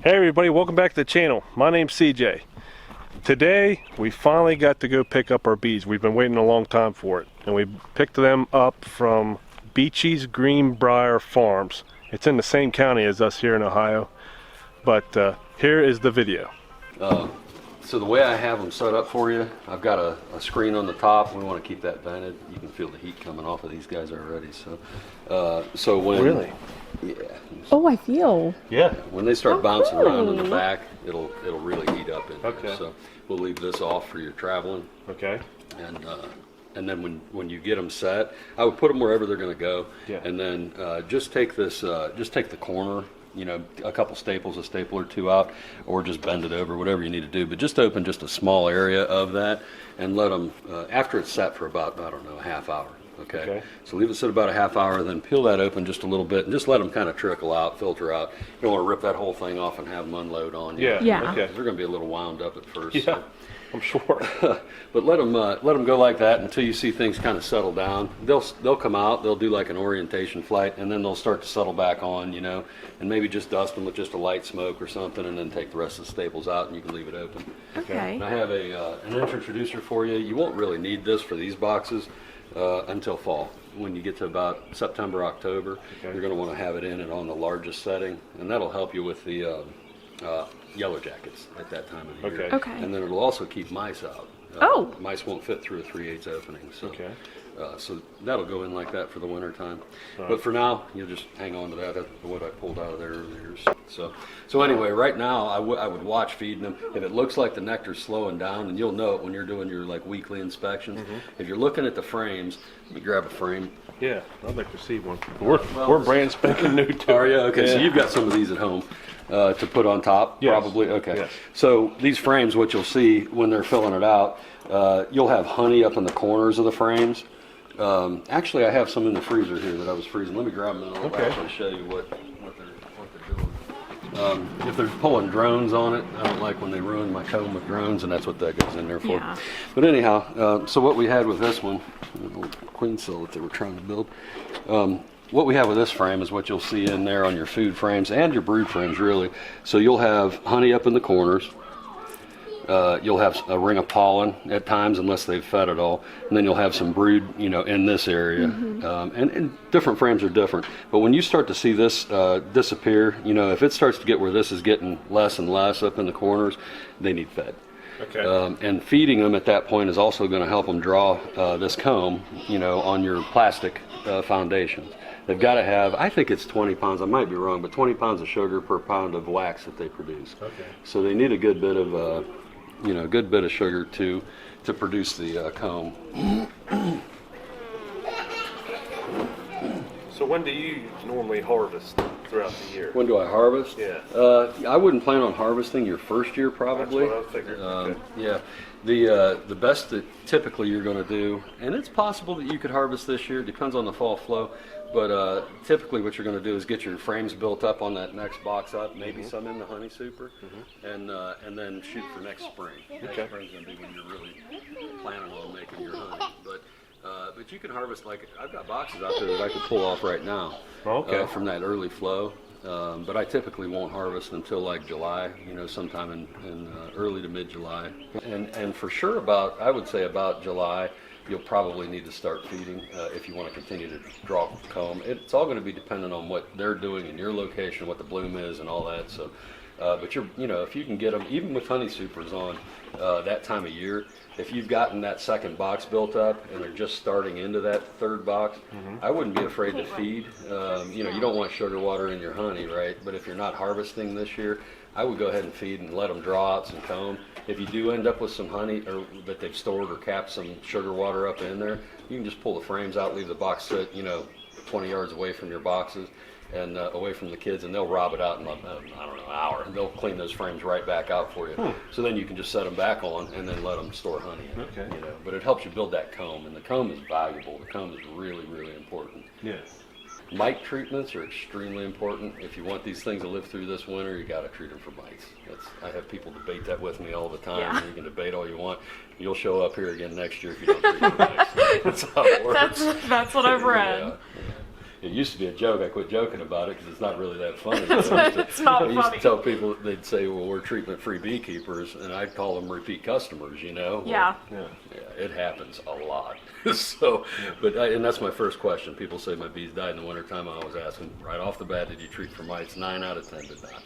Hey everybody, welcome back to the channel. My name's CJ. Today we finally got to go pick up our bees. We've been waiting a long time for it, and we picked them up from Beachy's Greenbrier Farms. It's in the same county as us here in Ohio, but here is the video. So the way I have them set up for you, I've got a screen on the top. We want to keep that vented. You can feel the heat coming off of these guys already. So when Really? Yeah. Oh, I feel. Yeah. When they start bouncing around in the back, it'll really heat up in Okay. there. So we'll leave this off for your traveling. Okay. And then when you get them set, I would put them wherever they're going to go. Yeah. And then just take this, just take the corner, you know, a couple staples, a staple or two out, or just bend it over, whatever you need to do. But just open just a small area of that and let them, after it's set for about, I don't know, a half hour. Okay. So leave it sit about a half hour, then peel that open just a little bit and just let them kind of trickle out, filter out. You don't want to rip that whole thing off and have them unload on you. Yeah. Okay. They're going to be a little wound up at first. Yeah, So. I'm sure. But let them go like that until you see things kind of settle down. They'll come out, they'll do like an orientation flight, and then they'll start to settle back on, you know, and maybe just dust them with just a light smoke or something, and then take the rest of the staples out, and you can leave it open. Okay. And I have an introducer for you. You won't really need this for these boxes until fall. When you get to about September, October, you're going to want to have it in and on the largest setting, and that'll help you with the yellow jackets at that time of the year. Okay. And then it'll also keep mice out. Mice won't fit through a 3/8 opening. So, so that'll go in like that for the winter time. Right. But for now, you'll just hang on to that. That's what I pulled out of there earlier. So anyway, right now I would watch feeding them. If it looks like the nectar's slowing down, and you'll know it when you're doing your like weekly inspections. If you're looking at the frames, let me grab a frame. Yeah, I'd like to see one. We're brand spanking new too. Are you? Okay, so Yeah. you've got some of these at home to put on top, Yes. probably? Okay. Yes. So these frames, what you'll see when they're filling it out, you'll have honey up in the corners of the frames. Actually, I have some in the freezer here that I was freezing. Let me grab them and I'll actually show you what they're doing. If they're pulling drones on it, I don't like when they ruin my comb with drones, and that's what that goes in there for. Yeah. But anyhow, so what we had with this one, the little queen cell that they were trying to build, what we have with this frame is what you'll see in there on your food frames and your brood frames, really. So you'll have honey up in the corners. You'll have a ring of pollen at times, unless they've fed it all, and then you'll have some brood, you know, in this area. And different frames are different. But when you start to see this disappear, you know, if it starts to get where this is getting less and less up in the corners, they need fed. Okay. And feeding them at that point is also going to help them draw this comb, you know, on your plastic foundations. They've got to have, I think it's 20 pounds, I might be wrong, but 20 pounds of sugar per pound of wax that they produce. Okay. So they need a good bit of, you know, a good bit of sugar to produce the comb. So when do you normally harvest throughout the year? When do I harvest? Yeah. I wouldn't plan on harvesting your first year, probably. That's what I figured. Okay. Yeah. The best that typically you're going to do, and it's possible that you could harvest this year, depends on the fall flow, but typically what you're going to do is get your frames built up on that next box up, maybe some in the honey super, and then shoot for next spring. Next spring's going to be when you're really planning on making your honey. But you can harvest, like, I've got boxes out there that I could pull off right now from that early flow. But I typically won't harvest until like July, you know, sometime in early to mid-July. And for sure I would say about July, you'll probably need to start feeding if you want to continue to draw comb. It's all going to be dependent on what they're doing in your location, what the bloom is and all that. So, but you know, if you can get them, even with honey supers on that time of year, if you've gotten that second box built up and they're just starting into that third box, I wouldn't be afraid to feed. You know, you don't want sugar water in your honey, right? But if you're not harvesting this year, I would go ahead and feed and let them draw out some comb. If you do end up with some honey or that they've stored or capped some sugar water up in there, you can just pull the frames out, leave the box sit, you know, 20 yards away from your boxes and away from the kids, and they'll rob it out in, I don't know, an hour, and they'll clean those frames right back out for you. So then you can just set them back on and then let them store honey in it, you know. But it helps you build that comb, and the comb is valuable. The comb is really, really important. Yes. Mite treatments are extremely important. If you want these things to live through this winter, you got to treat them for mites. I have people debate that with me all the time. Yeah. You can debate all you want. You'll show up here again next year if you don't treat for mites. That's how it works. That's what I've read. Yeah. it used to be a joke. I quit joking about it because it's not really that funny. It's not I used funny. to tell people, they'd say, well, we're treatment-free beekeepers, and I'd call them repeat customers, you know? Yeah. Yeah, it happens a lot. So, and that's my first question. People say my bees died in the wintertime. I always ask them right off the bat, did you treat for mites? 9 out of 10 did not.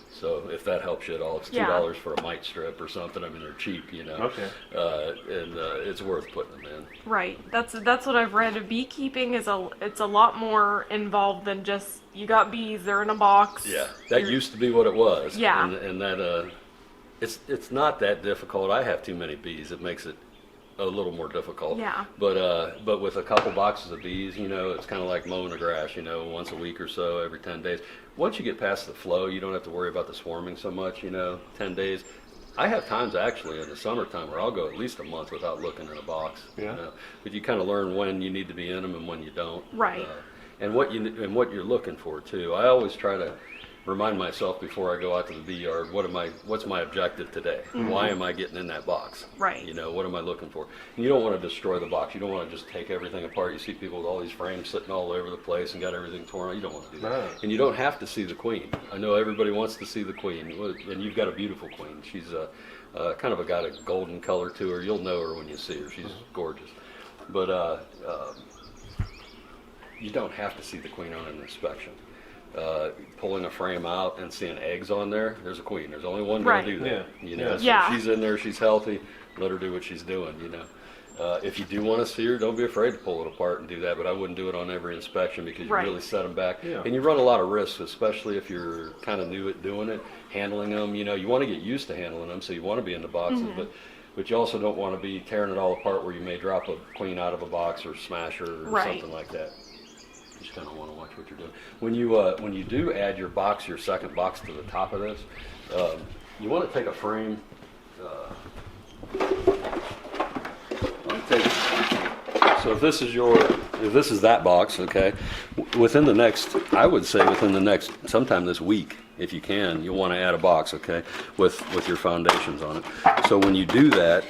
So if that helps you at all, it's $2 for a mite strip or something. I mean, they're cheap, you know. Okay. And it's worth putting them in. Right. That's what I've read. Beekeeping is it's a lot more involved than just you got bees, they're in a box. Yeah, that used to be what it was. Yeah. And that it's not that difficult. I have too many bees. It makes it a little more difficult. Yeah. But with a couple boxes of bees, you know, it's kind of like mowing the grass, you know, once a week or so, every 10 days. Once you get past the flow, you don't have to worry about the swarming so much, you know, 10 days. I have times actually in the summertime where I'll go at least a month without looking in a box. Yeah. You know? But you kind of learn when you need to be in them and when you don't. Right. And what you're looking for too. I always try to remind myself before I go out to the bee yard, what's my objective today? Why am I getting in that box? Right. You know, what am I looking for? And you don't want to destroy the box. You don't want to just take everything apart. You see people with all these frames sitting all over the place and got everything torn out. You don't want to do that. No. And you don't have to see the queen. I know everybody wants to see the queen, and you've got a beautiful queen. She's kind of got a golden color to her. You'll know her when you see her. She's gorgeous. But you don't have to see the queen on an inspection. Pulling a frame out and seeing eggs on there, there's a queen. There's only one going to do that. Yeah. You know, Yeah. so she's in there, she's healthy, let her do what she's doing, you know. If you do want to see her, don't be afraid to pull it apart and do that, but I wouldn't do it on every inspection because you really set them back. Yeah. And you run a lot of risks, especially if you're kind of new at doing it, handling them. You know, you want to get used to handling them, so you want to be in the boxes, but you also don't want to be tearing it all apart where you may drop a queen out of a box or smash her or something like that. You just kind of want to watch what you're doing. When you do add your box, your second box to the top of this, you want to take a frame. So if this is that box, okay, I would say within the next, sometime this week, if you can, you'll want to add a box, okay, with your foundations on it. So when you do that,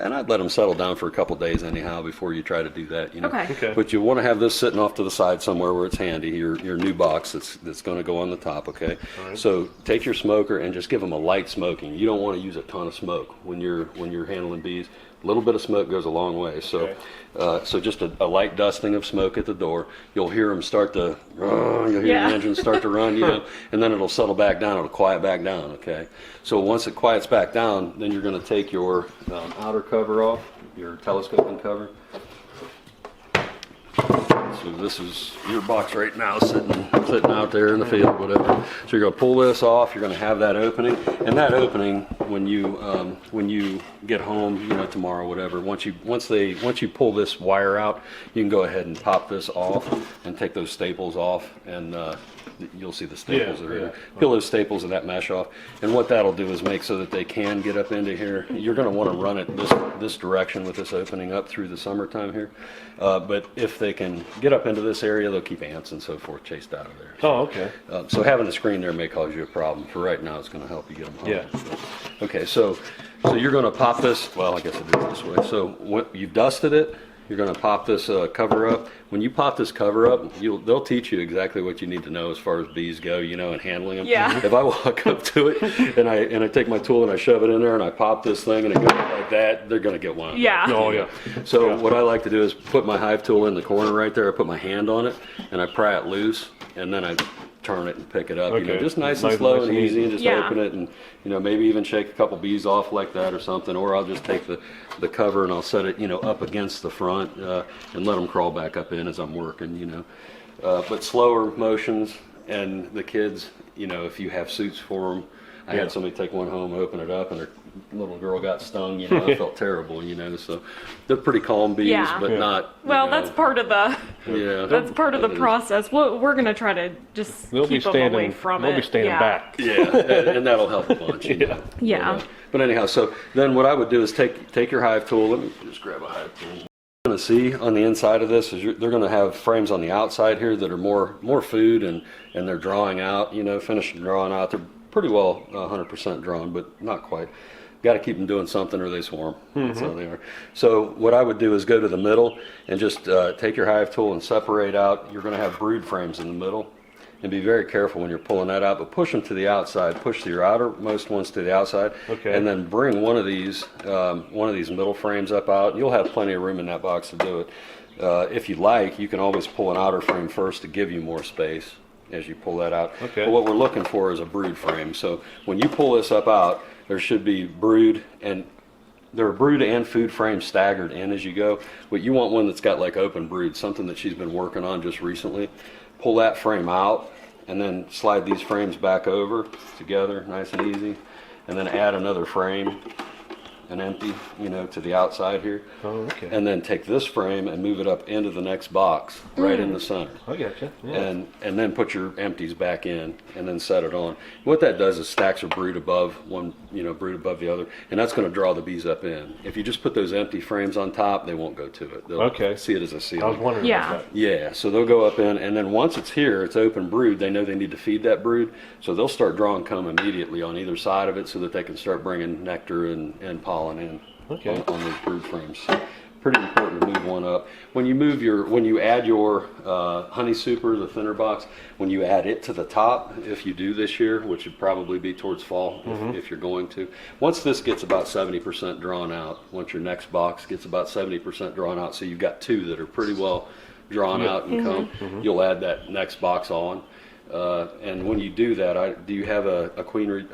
and I'd let them settle down for a couple days anyhow before you try to do that, you know. Okay. But you want to have this sitting off to the side somewhere where it's handy, your new box that's going to go on the top, okay. Right. So take your smoker and just give them a light smoking. You don't want to use a ton of smoke when you're handling bees. A little bit of smoke goes a long way. So, so just a light dusting of smoke at the door. You'll hear them start to, you'll hear the engine start to run, you know, and then it'll settle back down. It'll quiet back down. Okay. So once it quiets back down, then you're going to take your outer cover off, your telescoping cover. So this is your box right now, sitting out there in the field, whatever. So you're going to pull this off. You're going to have that opening, and that opening, when you get home, you know, tomorrow, whatever. Once you pull this wire out, you can go ahead and pop this off and take those staples off, and you'll see the staples that are there. Peel those staples and that mesh off, and what that'll do is make so that they can get up into here. You're going to want to run it this direction with this opening up through the summertime here, but if they can get up into this area, they'll keep ants and so forth chased out of there. Oh, okay. So having the screen there may cause you a problem. For right now, it's going to help you get them home. Yeah. Okay, so you're going to pop this. Well, I guess it is this way. So you've dusted it. You're going to pop this cover up. When you pop this cover up, they'll teach you exactly what you need to know as far as bees go, you know, and handling them. Yeah. If I walk up to it and I take my tool and I shove it in there and I pop this thing and it goes like that, they're going to get one. Yeah. Oh, yeah. So what I like to do is put my hive tool in the corner right there. I put my hand on it and I pry it loose, and then I turn it and pick it up. You know, just nice and slow and easy, and just open it, and you know, maybe even shake a couple bees off like that or something. Or I'll just take the cover and I'll set it, you know, up against the front and let them crawl back up in as I'm working, you know. But slower motions, and the kids, you know, if you have suits for them. I had somebody take one home, open it up, and their little girl got stung. You know, I felt terrible. You know, so they're pretty calm bees, but not. Well, you know, that's part of the. That's part of the process. We're gonna try to just keep them away from it. They'll be standing back. Yeah, and that'll help a bunch. You know. Yeah. But anyhow, so then what I would do is take your hive tool. Let me just grab a hive tool. What you're going to see on the inside of this is they're going to have frames on the outside here that are more food, and they're drawing out. You know, finished drawing out. They're pretty well 100% drawn, but not quite. Got to keep them doing something or they swarm. That's how they are. So what I would do is go to the middle and just take your hive tool and separate out. You're going to have brood frames in the middle. And be very careful when you're pulling that out, but push them to the outside. Push your outermost ones to the outside, Okay. and then bring one of these middle frames up out. You'll have plenty of room in that box to do it. If you like, you can always pull an outer frame first to give you more space as you pull that out. Okay. But what we're looking for is a brood frame. So when you pull this up out, there should be brood and there are brood and food frames staggered in as you go. But you want one that's got like open brood, something that she's been working on just recently. Pull that frame out and then slide these frames back over together, nice and easy, and then add another frame, an empty, to the outside here. Oh, okay. And then take this frame and move it up into the next box, right in the center. I gotcha. Yeah. And then put your empties back in and then set it on. What that does is stacks a brood above one, brood above the other, and that's going to draw the bees up in. If you just put those empty frames on top, they won't go to it. They'll see it as a ceiling. I was wondering about that. Yeah, so they'll go up in, and then once it's here, it's open brood, they know they need to feed that brood, so they'll start drawing comb immediately on either side of it so that they can start bringing nectar and pollen in on those brood frames. Pretty important to move one up. When you add your honey super, the thinner box, when you add it to the top, if you do this year, which would probably be towards fall if you're going to, once this gets about 70% drawn out, once your next box gets about 70% drawn out, so you've got two that are pretty well drawn out and comb, you'll add that next box on. And when you do that, do you have a queen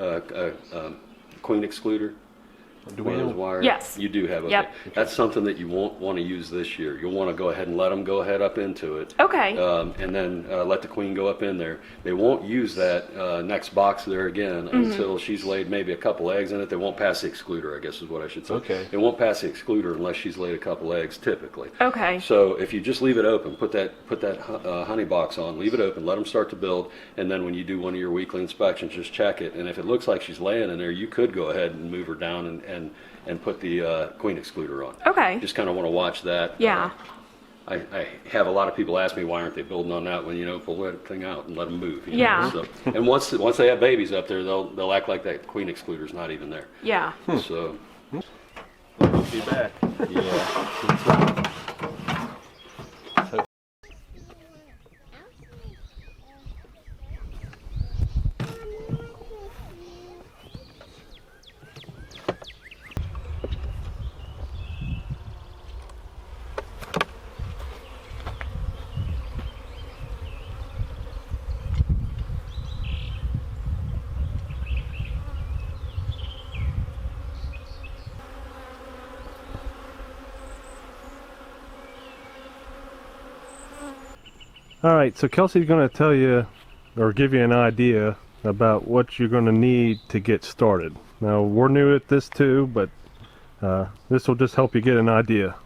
excluder? Do we have wires? Yes. You do have. Okay. Yep. That's something that you won't want to use this year. You'll want to go ahead and let them go ahead up into it. Okay. And then let the queen go up in there. They won't use that next box there again until she's laid maybe a couple eggs in it. They won't pass the excluder, I guess is what I should say. Okay. They won't pass the excluder unless she's laid a couple eggs, typically. Okay. So if you just leave it open, put that honey box on, leave it open, let them start to build, and then when you do one of your weekly inspections, just check it. And if it looks like she's laying in there, you could go ahead and move her down and put the queen excluder on. Okay. Just kind of want to watch that. Yeah. I have a lot of people ask me why aren't they building on that when pull that thing out and let them move. Yeah. So, and once they have babies up there, they'll act like that queen excluder's not even there. Yeah. So. We'll be back. Yeah. All right, so Kelsey's going to tell you or give you an idea about what you're going to need to get started. Now, we're new at this too, but this will just help you get an idea.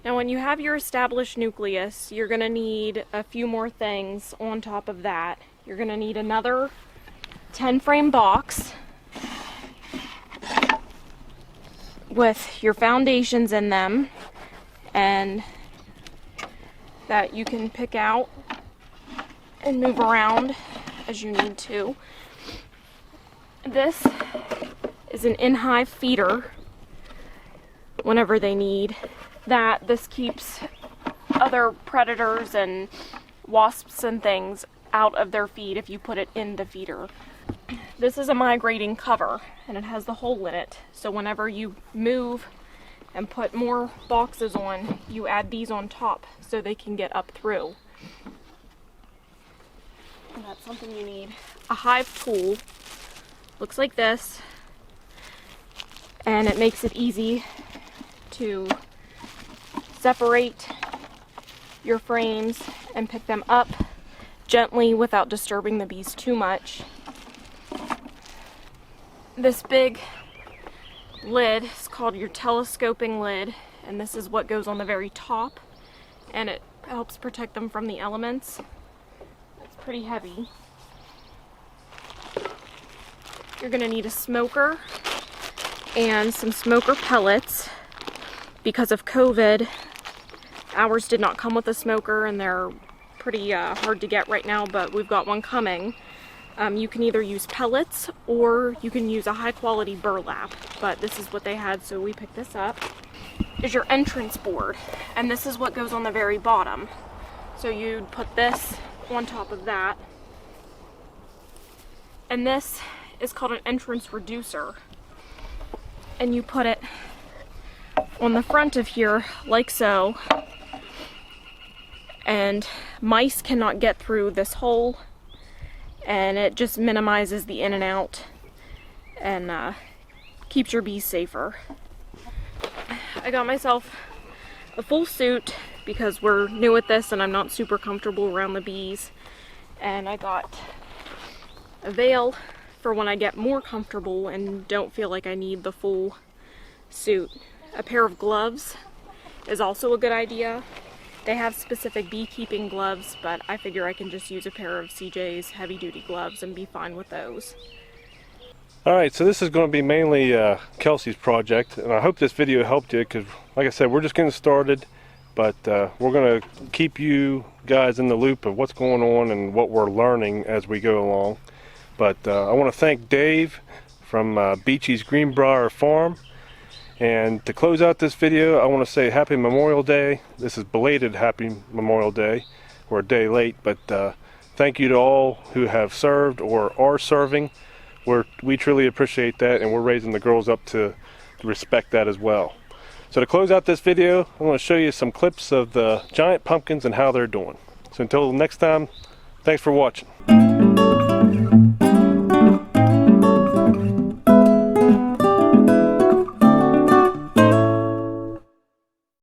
Now when you have your established nucleus, you're going to need a few more things on top of that. You're going to need another 10 frame box with your foundations in them, and that you can pick out and move around as you need to. This is an in-hive feeder whenever they need that. This keeps other predators and wasps and things out of their feed if you put it in the feeder. This is a migrating cover and it has the hole in it, so whenever you move and put more boxes on, you add these on top so they can get up through. And that's something you need. A hive tool looks like this, and it makes it easy to separate your frames and pick them up gently without disturbing the bees too much. This big lid is called your telescoping lid, and this is what goes on the very top, and it helps protect them from the elements. It's pretty heavy. You're going to need a smoker and some smoker pellets. Because of COVID, ours did not come with a smoker, and they're pretty hard to get right now, but we've got one coming. You can either use pellets or you can use a high quality burlap, but this is what they had, so we picked this up. Is your entrance board, and this is what goes on the very bottom. So you'd put this on top of that, and this is called an entrance reducer, and you put it on the front of here like so, and mice cannot get through this hole, and it just minimizes the in and out and keeps your bees safer. I got myself a full suit because we're new at this and I'm not super comfortable around the bees, and I got a veil for when I get more comfortable and don't feel like I need the full suit. A pair of gloves is also a good idea. They have specific beekeeping gloves, but I figure I can just use a pair of CJ's heavy duty gloves and be fine with those. Alright, so this is going to be mainly Kelsey's project, and I hope this video helped you, because like I said, we're just getting started, but we're going to keep you guys in the loop of what's going on and what we're learning as we go along. But I want to thank Dave from Beachy's Greenbrier Farm. And to close out this video, I want to say Happy Memorial Day. This is belated Happy Memorial Day. We're a day late, but thank you to all who have served or are serving. We truly appreciate that, and we're raising the girls up to respect that as well. So to close out this video, I want to show you some clips of the giant pumpkins and how they're doing. So until next time, thanks for watching.